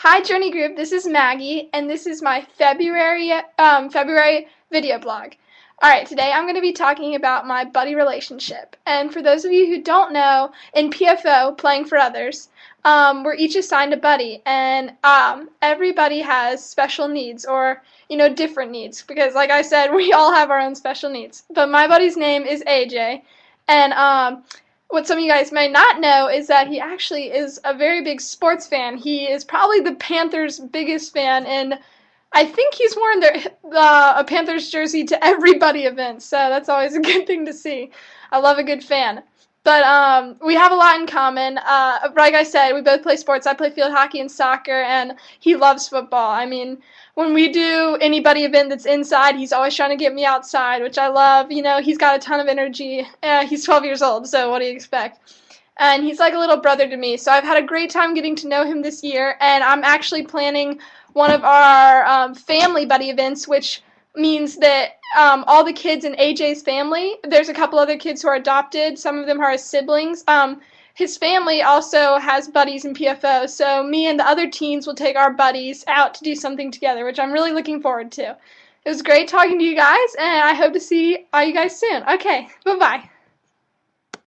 Hi Journey Group, this is Maggie, and this is my February video blog. Alright, today I'm going to be talking about my buddy relationship. And for those of you who don't know, in PFO, Playing for Others, we're each assigned a buddy, and everybody has special needs, or, different needs, because like I said, we all have our own special needs. But my buddy's name is AJ, and what some of you guys may not know is that he actually is a very big sports fan. He is probably the Panthers' biggest fan, and I think he's worn a Panthers jersey to every buddy event, so that's always a good thing to see. I love a good fan. But we have a lot in common. Like I said, we both play sports. I play field hockey and soccer, and he loves football. I mean, when we do any buddy event that's inside, he's always trying to get me outside, which I love. He's got a ton of energy. He's 12 years old, so what do you expect? And he's like a little brother to me, so I've had a great time getting to know him this year, and I'm actually planning one of our family buddy events, which means that all the kids in AJ's family, there's a couple other kids who are adopted, some of them are his siblings. His family also has buddies in PFO, so me and the other teens will take our buddies out to do something together, which I'm really looking forward to. It was great talking to you guys, and I hope to see all you guys soon. Okay, bye-bye.